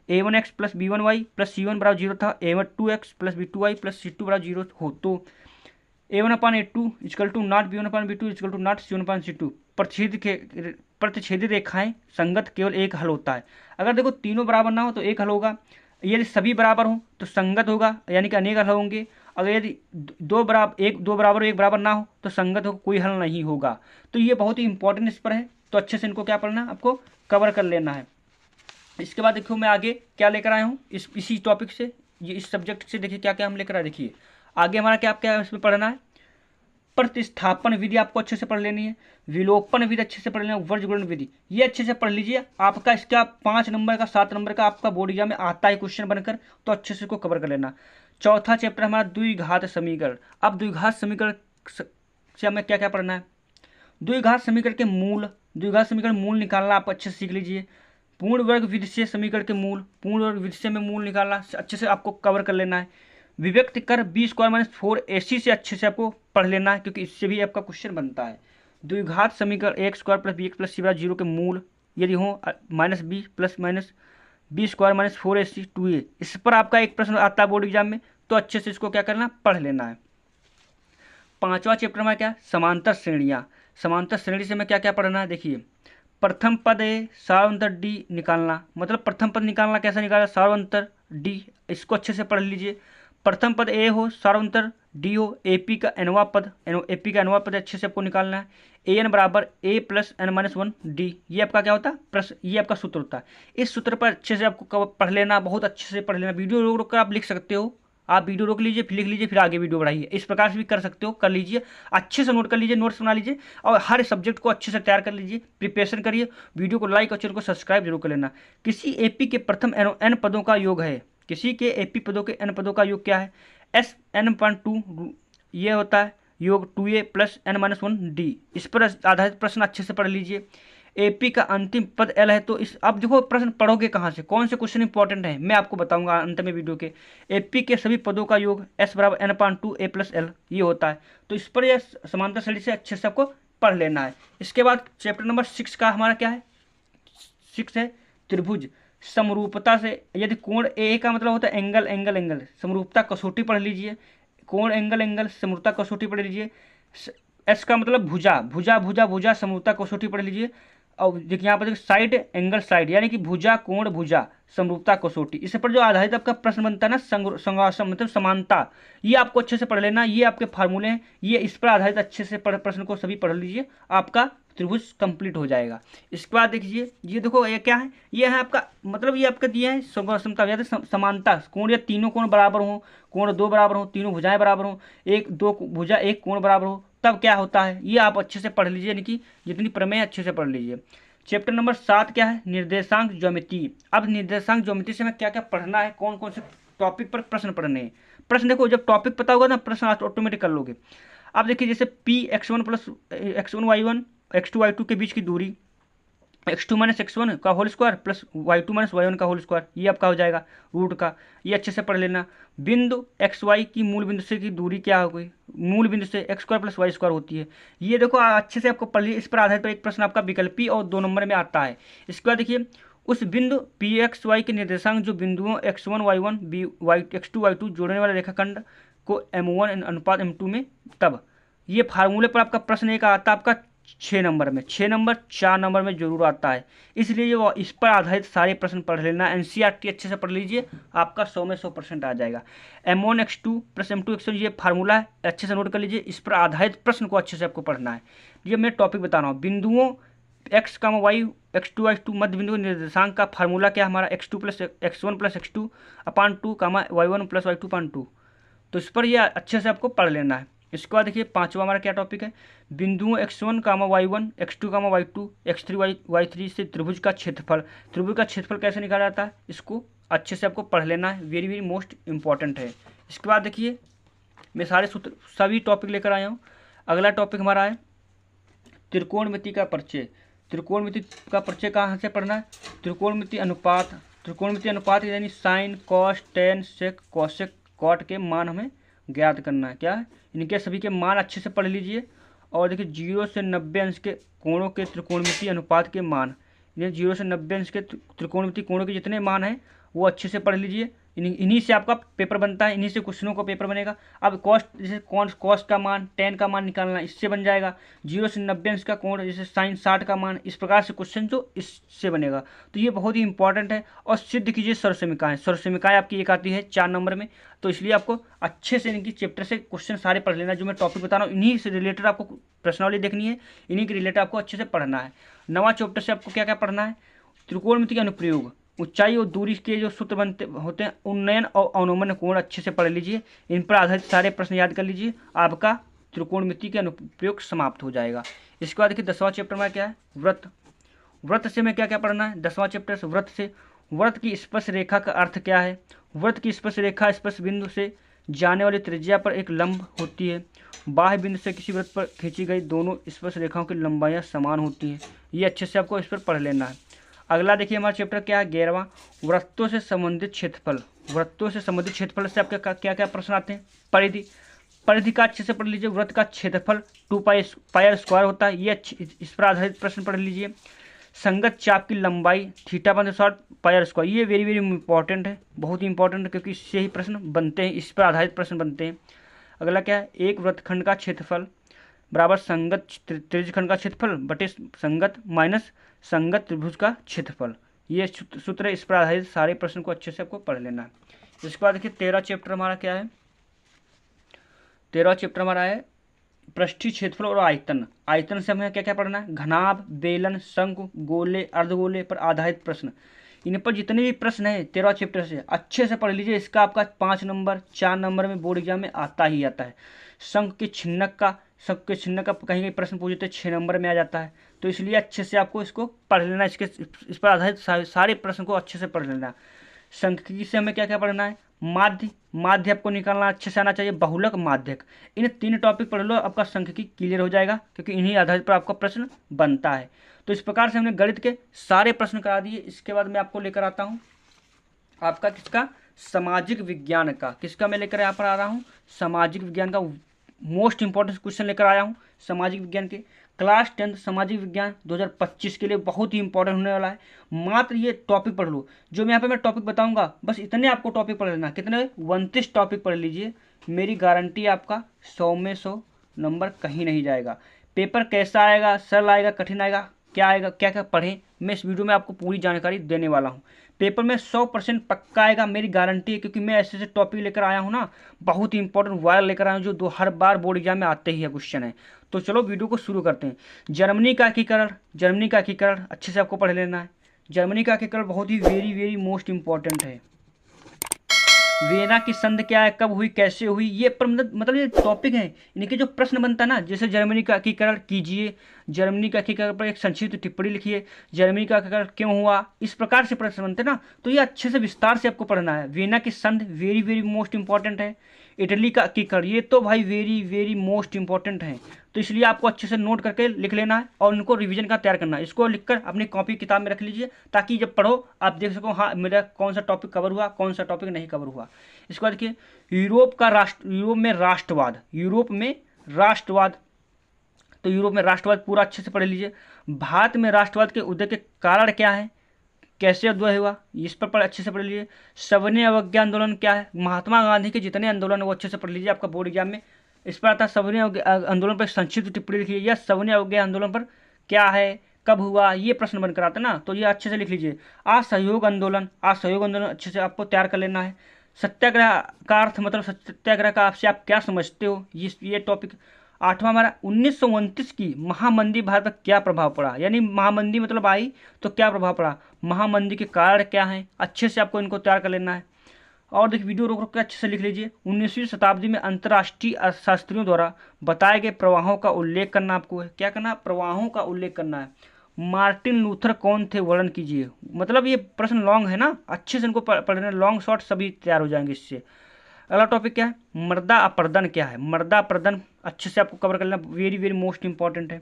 a1x + b1y + c1 = 0 था, a2x + b2y + c2 = 0 हो, तो a1/a2 = not b1/b2 = not c1/c2। प्रतिच्छेदी रेखाएं संगत केवल एक हल होता है। अगर देखो तीनों बराबर ना हो तो एक हल होगा, यदि सभी बराबर हो तो संगत होगा, यानी कि अनेक हल होंगे। अगर यदि दो बराबर एक बराबर ना हो तो संगत हो, कोई हल नहीं होगा। तो ये बहुत ही इंपॉर्टेंट इस पर है, तो अच्छे से इनको क्या पढ़ना आपको कवर कर लेना है। इसके बाद देखो मैं आगे क्या लेकर आया हूँ इसी टॉपिक से, ये इस सब्जेक्ट से देखिए क्या क्या हम लेकर आए। देखिए आगे हमारा क्या क्या इसमें पढ़ना है, प्रतिस्थापन विधि आपको अच्छे से पढ़ लेनी है, विलोपन विधि अच्छे से पढ़ लेना, वर्ग गुणन विधि ये अच्छे से पढ़ लीजिए। आपका इसका 5 नंबर का 7 नंबर का आपका बोर्ड एग्जाम में आता है क्वेश्चन बनकर, तो अच्छे से इसको कवर कर लेना। चौथा चैप्टर हमारा द्विघात समीकरण। अब द्विघात समीकरण से हमें क्या क्या पढ़ना है, द्विघात समीकरण मूल निकालना आप अच्छे से सीख लीजिए। पूर्ण वर्ग विधि से समीकरण के मूल, पूर्ण वर्ग विधि से में मूल निकालना अच्छे से आपको कवर कर लेना है। विभक्त कर b² - 4ac से अच्छे से आपको पढ़ लेना है, क्योंकि इससे भी आपका क्वेश्चन बनता है। द्विघात समीकरण ax² + bx + c = 0 के मूल यदि हो -b + b² - 4ac 2a, इस पर आपका एक प्रश्न आता है बोर्ड एग्जाम में, तो अच्छे से इसको क्या करना पढ़ लेना है। पांचवा चैप्टर में क्या, समांतर श्रेणियाँ। समांतर श्रेणी से हमें क्या क्या पढ़ना है, देखिए प्रथम पद ए सार्वंतर डी निकालना, मतलब प्रथम पद निकालना कैसे निकालना, सार्वंतर डी, इसको अच्छे से पढ़ लीजिए। प्रथम पद ए हो, सार्वंतर डी हो, एपी का एनवा पद, एपी का एनवा पद अच्छे से आपको निकालना है। ए एन बराबर A plus N minus one D, ये आपका क्या होता है प्रश्न, ये आपका सूत्र होता है। इस सूत्र पर अच्छे से आपको पढ़ लेना, बहुत अच्छे से पढ़ लेना। वीडियो रोक रोक कर आप लिख सकते हो, आप वीडियो रोक लीजिए फिर लिख लीजिए फिर आगे वीडियो बढ़ाइए, इस प्रकार से भी कर सकते हो, कर लीजिए। अच्छे से नोट कर लीजिए, नोट्स बना लीजिए और हर सब्जेक्ट को अच्छे से तैयार कर लीजिए, प्रिपरेशन करिए। वीडियो को लाइक और चैनल को सब्सक्राइब जरूर कर लेना। किसी एपी के प्रथम एन पदों का योग है, किसी के एपी पदों के एन पदों का योग क्या है, एस एन पॉइंट टू, ये होता है योग 2a plus N minus one d. इस पर आधारित प्रश्न अच्छे से पढ़ लीजिए। एपी का अंतिम पद एल है, तो इस अब देखो प्रश्न पढ़ोगे कहाँ से, कौन से क्वेश्चन इंपॉर्टेंट है मैं आपको बताऊंगा अंत में वीडियो के। एपी के सभी पदों का योग एस बराबर एन पॉइंट टू ए प्लस एल, ये होता है। तो इस पर यह समांतर श्रेणी से अच्छे से आपको पढ़ लेना है। इसके बाद चैप्टर नंबर 6 का हमारा क्या है, 6 है त्रिभुज समरूपता से। यदि कोण ए का मतलब होता है एंगल, एंगल एंगल, समरूपता कसौटी पढ़ लीजिए। कोण एंगल एंगल समरूपता कसौटी पढ़ लीजिए। एस का मतलब भुजा, भुजा भुजा भुजा समरूपता कसौटी पढ़ लीजिए। और देखिए यहाँ पर देखिए साइड एंगल साइड, यानी कि भुजा कोण भुजा समरूपता कसौटी, इस पर जो आधारित आपका प्रश्न बनता है ना, मतलब समानता, ये आपको अच्छे से पढ़ लेना। ये आपके फार्मूले हैं, ये इस पर आधारित अच्छे से प्रश्न को सभी पढ़ लीजिए, आपका त्रिभुज कंप्लीट हो जाएगा। इसके बाद देखिए, ये देखो ये क्या है, ये है आपका मतलब ये आपका दिया है समता या समानता। कोण या तीनों कोण बराबर हो, कोण दो बराबर हो, तीनों भुजाएं बराबर हो, एक दो भुजा एक कोण बराबर हो, तब क्या होता है, ये आप अच्छे से पढ़ लीजिए, यानी कि जितनी प्रमेय अच्छे से पढ़ लीजिए। चैप्टर नंबर 7 क्या है, निर्देशांक ज्योमिति। अब निर्देशांक ज्योमिति से हमें क्या क्या पढ़ना है, कौन कौन से टॉपिक पर प्रश्न पढ़ने हैं। प्रश्न देखो, जब टॉपिक पता होगा ना प्रश्न ऑटोमेटिक कर लोगे। अब देखिए जैसे P x1 plus x1 y1 x2 y2 के बीच की दूरी, x2 माइनस x1 का whole square plus y2 minus y1 का होल स्क्वायर, ये आपका हो जाएगा रूट का, ये अच्छे से पढ़ लेना। बिंदु एक्स वाई की मूल बिंदु से की दूरी क्या हो गई, मूल बिंदु से x square plus y square होती है, ये देखो अच्छे से आपको पढ़ लिया। इस पर आधारित एक प्रश्न आपका विकल्पी और 2 नंबर में आता है। इसके बाद देखिए, उस बिंदु पी एक्स वाई के निर्देशांक जो बिंदुओं x1 y1 B Y x2 y2 जोड़ने वाले रेखाखंड को m1 अनुपात m2 में, तब ये फार्मूले पर आपका प्रश्न एक आता है आपका 6 नंबर में, 6 नंबर 4 नंबर में जरूर आता है। इसलिए वो इस पर आधारित सारे प्रश्न पढ़ लेना, एनसीईआरटी अच्छे से पढ़ लीजिए, आपका 100 में 100% आ जाएगा। m1 x2 plus m2 x1 ये फार्मूला है, अच्छे से नोट कर लीजिए। इस पर आधारित प्रश्न को अच्छे से आपको पढ़ना है। ये मैं टॉपिक बता रहा हूँ, बिंदुओं x, y, x2 y2 मध्य बिंदु निर्देशांक का फार्मूला क्या हमारा x2 plus x1 plus x2 अपान 2 y1 प्लस y2 अपान 2। तो इस पर यह अच्छे से आपको पढ़ लेना है। इसके बाद देखिए 5वां हमारा क्या टॉपिक है, बिंदुओं x1, y1, x2, y2, x3, y3 से त्रिभुज का क्षेत्रफल। त्रिभुज का क्षेत्रफल कैसे निकाला जाता है, इसको अच्छे से आपको पढ़ लेना है, वेरी वेरी मोस्ट इंपॉर्टेंट है। इसके बाद देखिए, मैं सारे सूत्र सभी टॉपिक लेकर आया हूँ। अगला टॉपिक हमारा है त्रिकोणमिति का परिचय। त्रिकोणमिति का परिचय कहाँ से पढ़ना है, त्रिकोणमिति अनुपात। त्रिकोणमिति अनुपात यानी साइन, कॉस, टेन, सेक, कॉसेक, कॉट के मान हमें ज्ञात करना है। क्या है, इनके सभी के मान अच्छे से पढ़ लीजिए। और देखिए 0 से 90 अंश के कोणों के त्रिकोणमिति अनुपात के मान, ये 0 से 90 अंश के त्रिकोणमिति कोणों के जितने मान हैं वो अच्छे से पढ़ लीजिए। इन्हीं से आपका पेपर बनता है, इन्हीं से क्वेश्चनों का पेपर बनेगा। अब कॉस्ट, जैसे कॉस्ट का मान, टेन का मान निकालना, इससे बन जाएगा। 0 से 90 अंश का कोण, जैसे साइन 60 का मान, इस प्रकार से क्वेश्चन जो इससे बनेगा। तो ये बहुत ही इंपॉर्टेंट है। और सिद्ध कीजिए सर्वसमीकाएं। सर्वसमीकाएं आपकी एक आती है 4 नंबर में, तो इसलिए आपको अच्छे से इनकी चैप्टर से क्वेश्चन सारे पढ़ लेना। जो मैं टॉपिक बता रहा हूँ इन्हीं से रिलेटेड आपको प्रश्नावली देखनी है, इन्हीं के रिलेटेड आपको अच्छे से पढ़ना है। 9वां चैप्टर से आपको क्या क्या पढ़ना है, त्रिकोणमिति के अनुप्रयोग, ऊंचाई और दूरी के जो सूत्र बनते होते हैं, उन्नयन और अवनमन कोण अच्छे से पढ़ लीजिए। इन पर आधारित सारे प्रश्न याद कर लीजिए, आपका त्रिकोणमिति के अनुप्रयोग समाप्त हो जाएगा। इसके बाद देखिए 10वां चैप्टर में क्या है, व्रत। व्रत से में क्या क्या पढ़ना है, 10वां चैप्टर से व्रत से, व्रत की स्पर्श रेखा का अर्थ क्या है। व्रत की स्पर्श रेखा स्पर्श बिंदु से जाने वाली त्रिज्या पर एक लंब होती है। बाह्य बिंदु से किसी वृत्त पर खींची गई दोनों स्पर्श रेखाओं की लंबाइयाँ समान होती हैं। ये अच्छे से आपको इस पर पढ़ लेना है। अगला देखिए हमारा चैप्टर क्या है, 11वां, वृत्तों से संबंधित क्षेत्रफल। वृत्तों से संबंधित क्षेत्रफल से आपके क्या क्या प्रश्न आते हैं, परिधि। परिधि का अच्छे से पढ़ लीजिए। वृत्त का क्षेत्रफल 2 पाई स्क्वायर होता है, ये अच्छे इस पर आधारित प्रश्न पढ़ लीजिए। संगत चाप की लंबाई θ/60 पाई स्क्वायर, ये वेरी वेरी इंपॉर्टेंट है, बहुत ही इंपॉर्टेंट है, क्योंकि इससे ही प्रश्न बनते हैं, इस पर आधारित प्रश्न बनते हैं। अगला क्या है, एक वृत्तखंड का क्षेत्रफल बराबर संगत त्रिज्यखंड का क्षेत्रफल बटे संगत माइनस संगत त्रिभुज का क्षेत्रफल। ये सूत्र है, इस पर आधारित सारे प्रश्न को अच्छे से आपको पढ़ लेना है। इसके बाद देखिए 13 चैप्टर हमारा क्या है, 13 चैप्टर हमारा है पृष्ठीय क्षेत्रफल और आयतन। आयतन से हमें क्या क्या पढ़ना है, घनाभ, बेलन, शंकु, गोले, अर्धगोले पर आधारित प्रश्न। इन पर जितने भी प्रश्न हैं 13 चैप्टर से अच्छे से पढ़ लीजिए। इसका आपका 5 नंबर 4 नंबर में बोर्ड एग्जाम में आता ही आता है। शंख के छिन्नक का कहीं कहीं प्रश्न पूछे तो 6 नंबर में आ जाता है। तो इसलिए अच्छे से आपको इसको पढ़ लेना, इस पर आधारित सारे प्रश्न को अच्छे से पढ़ लेना। सांख्यिकी से हमें क्या क्या पढ़ना है, माध्य आपको निकालना अच्छे से आना चाहिए, बहुलक, माध्यक। इन 3 टॉपिक पढ़ लो, आपका सांख्यिकी क्लियर हो जाएगा, क्योंकि इन्हीं आधारित पर आपका प्रश्न बनता है। तो इस प्रकार से हमने गणित के सारे प्रश्न करा दिए। इसके बाद मैं आपको लेकर आता हूँ आपका किसका, सामाजिक विज्ञान का। किसका मैं लेकर यहाँ पर आ रहा हूँ, सामाजिक विज्ञान का मोस्ट इंपॉर्टेंट क्वेश्चन लेकर आया हूँ। सामाजिक विज्ञान के क्लास 10 सामाजिक विज्ञान 2025 के लिए बहुत ही इंपॉर्टेंट होने वाला है। मात्र ये टॉपिक पढ़ लो, जो मैं यहाँ पे मैं टॉपिक बताऊंगा बस इतने आपको टॉपिक पढ़ लेना। कितने, 29 टॉपिक पढ़ लीजिए। मेरी गारंटी आपका 100 में 100 नंबर कहीं नहीं जाएगा। पेपर कैसा आएगा, सरल आएगा, कठिन आएगा, क्या आएगा, क्या क्या पढ़ें, मैं इस वीडियो में आपको पूरी जानकारी देने वाला हूँ। पेपर में 100% पक्का आएगा, मेरी गारंटी है, क्योंकि मैं ऐसे ऐसे टॉपिक लेकर आया हूँ ना, बहुत ही इंपॉर्टेंट वायर लेकर आया हूँ, जो हर बार बोर्ड एग्जाम में आते ही है क्वेश्चन है। तो चलो वीडियो को शुरू करते हैं। जर्मनी का एकीकरण अच्छे से आपको पढ़ लेना है। जर्मनी का एकीकरण बहुत ही वेरी मोस्ट इंपॉर्टेंट है। वियना की संधि क्या है, कब हुई, कैसे हुई, ये पर मतलब ये टॉपिक है। इनके जो प्रश्न बनता है ना, जैसे जर्मनी का एकीकरण कीजिए, जर्मनी का एकीकरण पर एक संक्षिप्त टिप्पणी लिखिए, जर्मनी का एकीकरण क्यों हुआ, इस प्रकार से प्रश्न बनते हैं ना। तो ये अच्छे से विस्तार से आपको पढ़ना है। वियना की संधि वेरी मोस्ट इंपॉर्टेंट है। इटली का एकीकरण, ये तो भाई वेरी मोस्ट इंपॉर्टेंट है। तो इसलिए आपको अच्छे से नोट करके लिख लेना है और उनको रिवीजन का तैयार करना है। इसको लिखकर अपनी कॉपी किताब में रख लीजिए, ताकि जब पढ़ो आप देख सको हाँ मेरा कौन सा टॉपिक कवर हुआ, कौन सा टॉपिक नहीं कवर हुआ। इसके बाद देखिए यूरोप में राष्ट्रवाद, तो यूरोप में राष्ट्रवाद पूरा अच्छे से पढ़ लीजिए। भारत में राष्ट्रवाद के उदय के कारण क्या है, कैसे उदय हुआ, इस पर अच्छे से पढ़ लीजिए। सविनय अवज्ञा आंदोलन क्या है, महात्मा गांधी के जितने आंदोलन है वो अच्छे से पढ़ लीजिए, आपका बोर्ड एग्जाम में इस पर आता है। सविनय आंदोलन पर संक्षिप्त टिप्पणी लिखिए, या सविनय अवज्ञा आंदोलन पर क्या है, कब हुआ, ये प्रश्न बनकर आता है ना, तो ये अच्छे से लिख लीजिए। असहयोग आंदोलन अच्छे से आपको तैयार कर लेना है। सत्याग्रह का अर्थ मतलब सत्याग्रह का आपसे आप क्या समझते हो, ये टॉपिक। 8वां हमारा 1929 की महामंदी भारत पर क्या प्रभाव पड़ा, यानी महामंदी मतलब आई तो क्या प्रभाव पड़ा, महामंदी के कारण क्या है, अच्छे से आपको इनको तैयार कर लेना है। और देखिए वीडियो रोक के अच्छे से लिख लीजिए। 19वीं शताब्दी में अंतर्राष्ट्रीय अर्थशास्त्रियों द्वारा बताए गए प्रवाहों का उल्लेख करना, आपको है क्या करना, प्रवाहों का उल्लेख करना है। मार्टिन लूथर कौन थे, वर्णन कीजिए। मतलब ये प्रश्न लॉन्ग है ना, अच्छे से इनको पढ़ना, लॉन्ग शॉर्ट सभी तैयार हो जाएंगे इससे। अगला टॉपिक क्या है, मृदा अपरदन क्या है, मृदा अपरदन अच्छे से आपको कवर कर लेना, वेरी मोस्ट इंपॉर्टेंट है।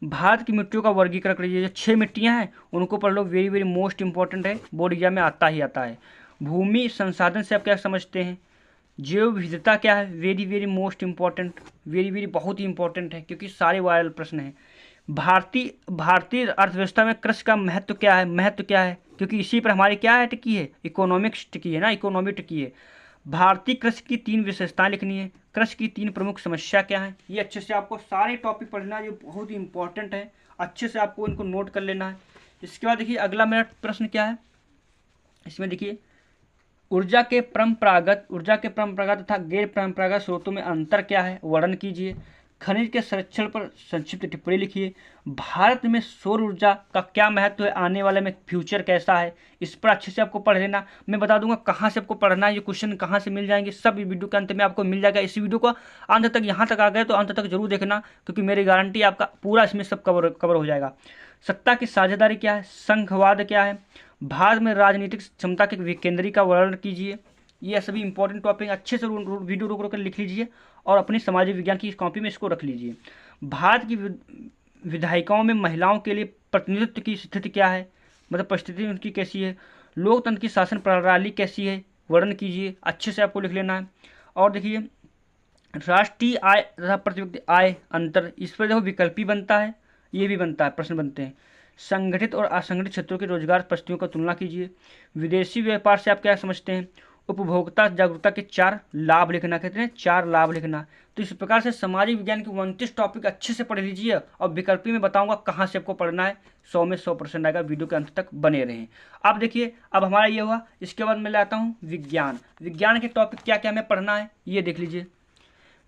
भारत की मिट्टियों का वर्गीकरण कर लीजिए, जो 6 मिट्टियां हैं उनको पढ़ लो, वेरी मोस्ट इंपॉर्टेंट है, बोर्ड एग्जाम में आता ही आता है। भूमि संसाधन से आप क्या समझते हैं, जैव विविधता क्या है, वेरी मोस्ट इंपॉर्टेंट, वेरी बहुत ही इंपॉर्टेंट है, क्योंकि सारे वायरल प्रश्न हैं। भारतीय अर्थव्यवस्था में कृषि का महत्व क्या है, क्योंकि इसी पर हमारी क्या है टिकी है, इकोनॉमिक्स टिकी है ना, इकोनॉमी टिकी है। भारतीय कृषि की 3 विशेषताएं लिखनी है, कृषि की 3 प्रमुख समस्या क्या है, ये अच्छे से आपको सारे टॉपिक पढ़ना है, ये बहुत ही इंपॉर्टेंट है, अच्छे से आपको इनको नोट कर लेना है। इसके बाद देखिए अगला मेरा प्रश्न क्या है, इसमें देखिए ऊर्जा के परंपरागत तथा गैर परंपरागत स्रोतों में अंतर क्या है, वर्णन कीजिए। खनिज के संरक्षण पर संक्षिप्त टिप्पणी लिखिए। भारत में सौर ऊर्जा का क्या महत्व है, आने वाले में फ्यूचर कैसा है, इस पर अच्छे से आपको पढ़ लेना। मैं बता दूंगा कहाँ से आपको पढ़ना है, ये क्वेश्चन कहाँ से मिल जाएंगे, सब वीडियो के अंत में आपको मिल जाएगा। इसी वीडियो को अंत तक, यहाँ तक आ गए तो अंत तक जरूर देखना, क्योंकि मेरी गारंटी आपका पूरा इसमें सब कवर हो जाएगा। सत्ता की साझेदारी क्या है, संघवाद क्या है, भारत में राजनीतिक क्षमता के विकेंद्री का वर्णन कीजिए। ये सभी इंपॉर्टेंट टॉपिक अच्छे से वीडियो रोक कर लिख लीजिए और अपनी सामाजिक विज्ञान की कॉपी में इसको रख लीजिए। भारत की विधायिकाओं में महिलाओं के लिए प्रतिनिधित्व की स्थिति क्या है, मतलब परिस्थिति उनकी कैसी है। लोकतंत्र की शासन प्रणाली कैसी है, वर्णन कीजिए, अच्छे से आपको लिख लेना है। और देखिए राष्ट्रीय आय तथा प्रति व्यक्ति आय अंतर, इस पर देखो विकल्पी बनता है, ये भी बनता है, प्रश्न बनते हैं। संगठित और असंगठित क्षेत्रों के रोजगार परिस्थितियों का तुलना कीजिए। विदेशी व्यापार से आप क्या समझते हैं। उपभोक्ता जागरूकता के 4 लाभ लिखना, कहते हैं 4 लाभ लिखना। तो इस प्रकार से सामाजिक विज्ञान के 29 टॉपिक अच्छे से पढ़ लीजिए और विकल्पी में बताऊंगा कहाँ से आपको पढ़ना है। 100 में 100% आएगा। वीडियो के अंत तक बने रहें। अब देखिए, अब हमारा ये हुआ। इसके बाद मैं लाता हूँ विज्ञान। विज्ञान के टॉपिक क्या क्या हमें पढ़ना है ये देख लीजिए।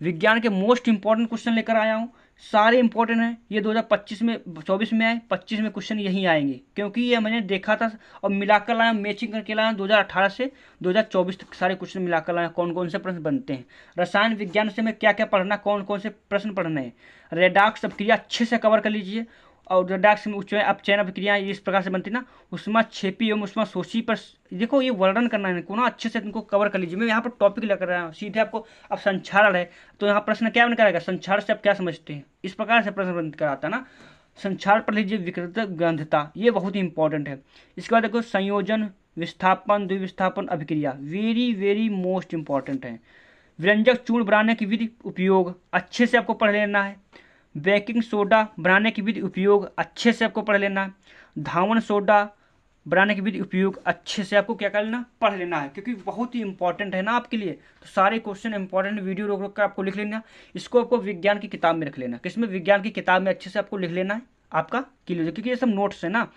विज्ञान के मोस्ट इंपॉर्टेंट क्वेश्चन लेकर आया हूँ, सारे इंपॉर्टेंट हैं। ये 2025 में 24 में आए, 25 में क्वेश्चन यही आएंगे, क्योंकि ये मैंने देखा था और मिलाकर लाया, मैचिंग करके लाया। 2018 से 2024 तक सारे क्वेश्चन मिलाकर लाया, कौन कौन से प्रश्न बनते हैं। रसायन विज्ञान से हमें क्या क्या पढ़ना, कौन कौन से प्रश्न पढ़ने हैं। रेडॉक्स अभिक्रिया अच्छे से कवर कर लीजिए। और रेडॉक्स में अपचयन अभिक्रिया इस प्रकार से बनती ना, उसमें छेपी एवं उसमें शोषी पर देखो ये वर्णन करना है इनको ना, अच्छे से इनको कवर कर लीजिए। मैं यहाँ पर टॉपिक लेकर रहा हूँ सीधे आपको। अब संक्षारण है तो यहाँ प्रश्न क्या बन कराएगा, संक्षारण से आप क्या समझते हैं, इस प्रकार से प्रश्न बन कराता है ना। संक्षारण पढ़ लीजिए। विकृत ग्रंथता ये बहुत ही इंपॉर्टेंट है। इसके बाद देखो संयोजन, विस्थापन, द्विविस्थापन अभिक्रिया वेरी वेरी मोस्ट इंपॉर्टेंट है। व्यंजक चूर्ण बनाने की विधि उपयोग अच्छे से आपको पढ़ लेना है। बेकिंग सोडा बनाने की विधि उपयोग अच्छे से आपको पढ़ लेना है। धावन सोडा बनाने की विधि उपयोग अच्छे से आपको क्या कर लेना, पढ़ लेना है, क्योंकि बहुत ही इंपॉर्टेंट है ना आपके लिए। तो सारे क्वेश्चन इंपॉर्टेंट वीडियो रोक रोक कर आपको लिख लेना। इसको आपको विज्ञान की किताब में रख लेना। किसमें, विज्ञान की किताब में अच्छे से आपको लिख लेना है आपका क्लियर, क्योंकि ये सब नोट्स है ना।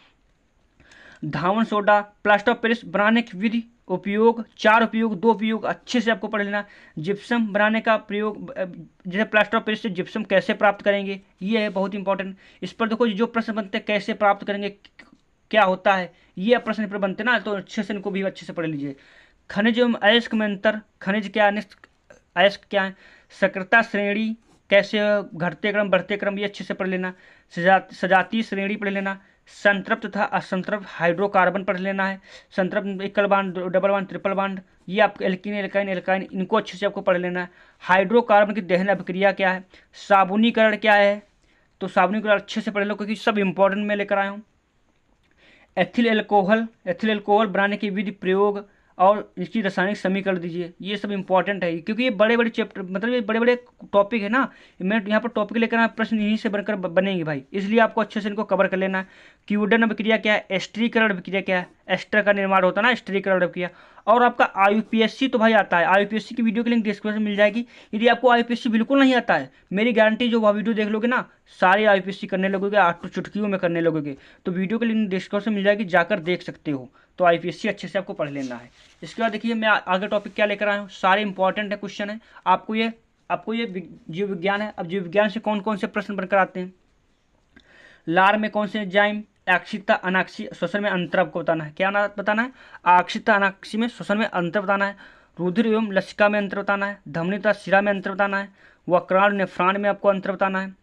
धावन सोडा, प्लास्टर ऑफ पेरिस बनाने की विधि उपयोग 4 उपयोग, 2 उपयोग अच्छे से आपको पढ़ लेना। जिप्सम बनाने का प्रयोग, जैसे प्लास्टर ऑफ पेरिस से जिप्सम कैसे प्राप्त करेंगे, ये है बहुत इंपॉर्टेंट। इस पर देखो जो प्रश्न बनते हैं, कैसे प्राप्त करेंगे, क्या होता है, ये प्रश्न पर बनते ना, तो अच्छे से इनको भी अच्छे से पढ़ लीजिए। खनिज एवं अयस्क में अंतर, खनिज क्या है, अयस्क क्या है, सक्रियता श्रेणी कैसे घटते क्रम बढ़ते क्रम, ये अच्छे से पढ़ लेना। सजातीय श्रेणी पढ़ लेना। संतृप्त तथा असंतृप्त हाइड्रोकार्बन पढ़ लेना है। संतृप्त एकल bond, double bond, triple bond, ये आपको एल्कीन, एल्काइन, एल्काइन, इनको अच्छे से आपको पढ़ लेना है। हाइड्रोकार्बन की दहन अभिक्रिया क्या है, साबुनीकरण क्या है, तो साबुनीकरण अच्छे से पढ़ लो, क्योंकि सब इंपॉर्टेंट मैं लेकर आया हूँ। एथिल एल्कोहल बनाने की विधि प्रयोग और इसकी रासायनिक समीकरण दीजिए, ये सब इंपॉर्टेंट है, क्योंकि ये बड़े बड़े चैप्टर, मतलब ये बड़े बड़े टॉपिक है ना। मैं यहाँ पर टॉपिक लेकर आया, प्रश्न यहीं से बनकर बनेंगे भाई, इसलिए आपको अच्छे से इनको कवर कर लेना है। क्यूडन अभिक्रिया क्या है, एस्टरीकरण अभिक्रिया क्या है, एस्टर का निर्माण होता है ना, एस्टरीकरण अभिक्रिया। और आपका IUPSC तो भाई आता है, IUPSC की वीडियो की लिंक डिस्क्रिप्शन में मिल जाएगी। यदि आपको IUPSC बिल्कुल नहीं आता है, मेरी गारंटी, जो वह वीडियो देख लोगे ना, सारे IUPSC करने लगोगे, 8 चुटकियों में करने लगोगे। तो वीडियो की लिंक डिस्क्रिप्शन मिल जाएगी, जाकर देख सकते हो। तो IUPSC अच्छे से आपको पढ़ लेना है। इसके बाद देखिए मैं आगे टॉपिक क्या लेकर आया हूँ, सारे इंपॉर्टेंट है क्वेश्चन है। आपको ये जीव विज्ञान है। अब जीव विज्ञान से कौन कौन से प्रश्न बनकर आते हैं। लार में कौन से एंजाइम आक्षिकता अनाक्षी श्वसन में अंतर आपको बताना है। क्या बताना है, आक्षिकता अनाक्षी में श्वसन में अंतर बताना है। रुधिर एवं लसिका में अंतर बताना है। धमनी तथा शिरा में अंतर बताना है। वक्राण नेफ्रॉन में आपको अंतर बताना है।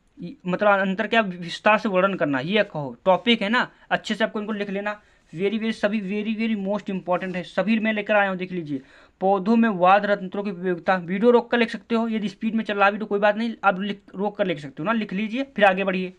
मतलब अंतर क्या, विस्तार से वर्णन करना, ये कहो टॉपिक है ना, अच्छे से आपको इनको लिख लेना। सभी वेरी वेरी मोस्ट इंपॉर्टेंट है, सभी मैं लेकर आया हूँ, देख लीजिए। पौधों में वात तंत्रों की उपयोगिता, वीडियो रोक कर लिख सकते हो, यदि स्पीड में चल रहा भी तो कोई बात नहीं, आप रोक कर लिख सकते हो ना, लिख लीजिए फिर आगे बढ़िए।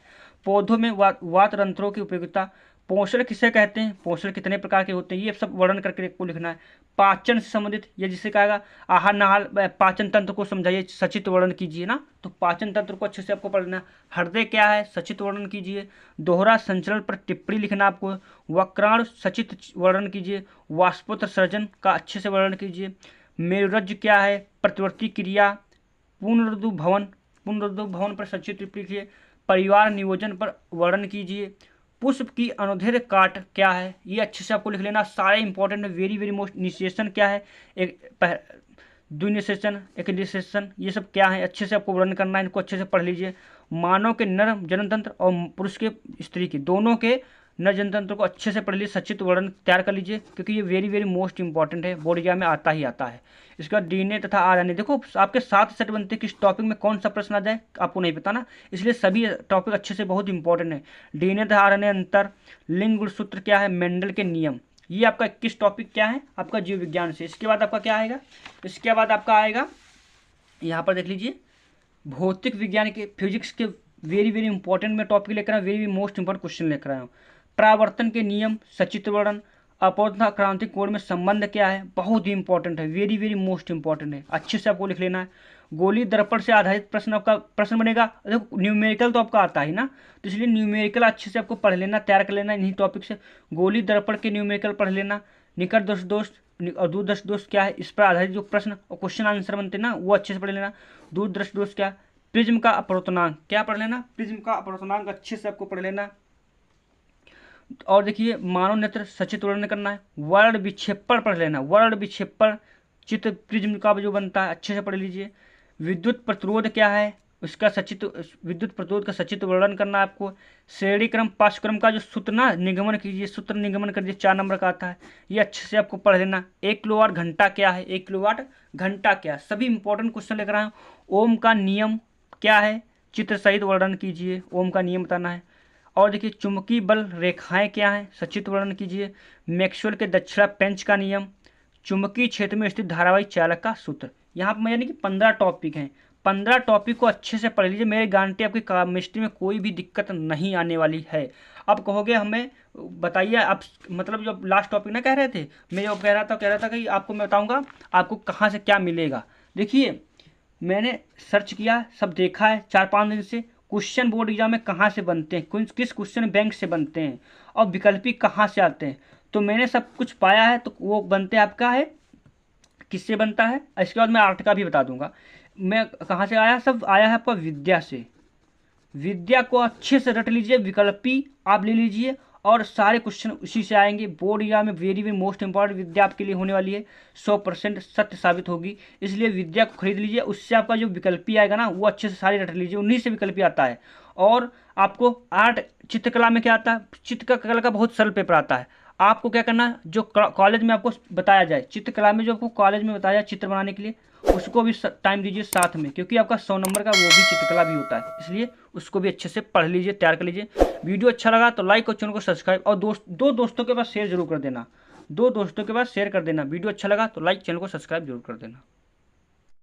पौधों में वात तंत्रों की उपयोगिता, पोषण किसे कहते हैं, पोषण कितने प्रकार के होते हैं, ये सब वर्णन करके आपको लिखना है। पाचन से संबंधित, ये जिसे कहेगा आहार नाहार, पाचन तंत्र को समझाइए, सचित वर्णन कीजिए ना, तो पाचन तंत्र को अच्छे से आपको पढ़ना है। हृदय क्या है, सचित वर्णन कीजिए। दोहरा संचरण पर टिप्पणी लिखना आपको। वक्राणु सचित वर्णन कीजिए। वाष्पोत्सर्जन का अच्छे से वर्णन कीजिए। मेरुरज्जु क्या है, प्रतिवर्ती क्रिया। पुनरुद्ध भवन पर सचित टिप्पणी कीजिए। परिवार नियोजन पर वर्णन कीजिए। पुष्प की अनुदैर्ध्य काट क्या है, ये अच्छे से आपको लिख लेना, सारे इंपॉर्टेंट है, वेरी वेरी मोस्ट। निषेचन क्या है, द्विनिषेचन, एकनिषेचन, ये सब क्या है, अच्छे से आपको वर्णन करना है, इनको अच्छे से पढ़ लीजिए। मानव के नर जननतंत्र और पुरुष के स्त्री के दोनों के नर जनतंत्र को अच्छे से पढ़ लीजिए, सचित वर्णन तैयार कर लीजिए, क्योंकि ये वेरी वेरी मोस्ट इंपॉर्टेंट है, बोर्ड एग्जाम में आता ही आता है। इसके बाद DNA तथा RNA, देखो आपके 7 सेट बनते हैं, किस टॉपिक में कौन सा प्रश्न आ जाए आपको नहीं पता ना, इसलिए सभी टॉपिक अच्छे से बहुत इंपॉर्टेंट है। DNA तथा RNA अंतर, लिंग गुणसूत्र क्या है, मेंडल के नियम, ये आपका 21 टॉपिक क्या है आपका जीव विज्ञान से। इसके बाद आपका क्या आएगा, इसके बाद आपका आएगा यहाँ पर देख लीजिए, भौतिक विज्ञान के, फिजिक्स के वेरी वेरी इंपॉर्टेंट में टॉपिक लेकर आया, वेरी मोस्ट इंपॉर्टेंट क्वेश्चन लेकर आया हूँ। परावर्तन के नियम, सचित्र वर्णन। अपवर्तन क्रांतिक कोण में संबंध क्या है, बहुत ही इंपॉर्टेंट है, वेरी वेरी मोस्ट इंपॉर्टेंट है, अच्छे से आपको लिख लेना है। गोली दर्पण से आधारित प्रश्न आपका प्रश्न बनेगा, देखो न्यूमेरिकल तो आपका आता है ना, तो इसलिए न्यूमेरिकल अच्छे से आपको पढ़ लेना, तैयार कर लेना इन्हीं टॉपिक से। गोली दर्पण के न्यूमेरिकल पढ़ लेना। निकट दोष और दूरदर्शी दोष क्या है, इस पर आधारित जो प्रश्न और क्वेश्चन आंसर बनते हैं ना वो अच्छे से पढ़ लेना। दूरदर्शी दोष क्या, प्रिज्म का अपवर्तनांक, क्या पढ़ लेना, प्रिज्म का अपवर्तनांक अच्छे से आपको पढ़ लेना। और देखिए मानव नेत्र सचित्र वर्णन करना है। वर्ण विक्षेपण पढ़ लेना, वर्ण विक्षेपण चित्र प्रिज्म का जो बनता है अच्छे से पढ़ लीजिए। विद्युत प्रतिरोध क्या है, उसका सचित्र, विद्युत प्रतिरोध का सचित्र वर्णन करना है आपको। श्रेणी क्रम पार्श्वक्रम का जो सूत्र ना निगमन कीजिए, सूत्र निगमन करिए, 4 नंबर का आता है, ये अच्छे से आपको पढ़ लेना। 1 किलोवाट घंटा क्या है, 1 किलोवाट घंटा क्या है, सभी इंपॉर्टेंट क्वेश्चन लेकर आए। ओम का नियम क्या है, चित्र सहित वर्णन कीजिए, ओम का नियम बताना है। और देखिए चुंबकीय बल रेखाएं क्या हैं, सचित्र वर्णन कीजिए। मैक्सवेल के दक्षिणा पेंच का नियम, चुंबकीय क्षेत्र में स्थित धारावाही चालक का सूत्र। यहाँ पर यानी कि 15 टॉपिक हैं, 15 टॉपिक को अच्छे से पढ़ लीजिए, मेरे गारंटी आपकी केमिस्ट्री में कोई भी दिक्कत नहीं आने वाली है। अब कहोगे हमें बताइए आप, मतलब जो लास्ट टॉपिक ना कह रहे थे, मैं जो कह रहा था कि आपको मैं बताऊंगा आपको कहाँ से क्या मिलेगा। देखिए मैंने सर्च किया, सब देखा है 4-5 दिन से, क्वेश्चन बोर्ड एग्जाम में कहाँ से बनते हैं, किस क्वेश्चन बैंक से बनते हैं और विकल्पी कहाँ से आते हैं, तो मैंने सब कुछ पाया है। तो वो बनते आपका है, किससे बनता है, इसके बाद मैं आर्ट का भी बता दूंगा। मैं कहाँ से आया, सब आया है आपका विद्या से। विद्या को अच्छे से रट लीजिए, विकल्पी आप ले लीजिए और सारे क्वेश्चन उसी से आएंगे। बोर्ड एग्जाम में वेरी वेरी मोस्ट इंपॉर्टेंट विद्या आपके लिए होने वाली है, 100% सत्य साबित होगी, इसलिए विद्या को खरीद लीजिए। उससे आपका जो विकल्पी आएगा ना वो अच्छे से सारे रट लीजिए, उन्हीं से विकल्पी आता है। और आपको आर्ट चित्रकला में क्या आता है, चित्रकला का बहुत सरल पेपर आता है। आपको क्या करना है, जो कॉलेज में आपको बताया जाए, चित्रकला में जो आपको कॉलेज में बताया जाए चित्र बनाने के लिए, उसको भी टाइम दीजिए साथ में, क्योंकि आपका 100 नंबर का वो भी चित्रकला भी होता है, इसलिए उसको भी अच्छे से पढ़ लीजिए, तैयार कर लीजिए। वीडियो अच्छा लगा तो लाइक और चैनल को सब्सक्राइब, और दो दोस्तों के पास शेयर जरूर कर देना, 2 दोस्तों के पास शेयर कर देना। वीडियो अच्छा लगा तो लाइक, चैनल को सब्सक्राइब जरूर कर देना।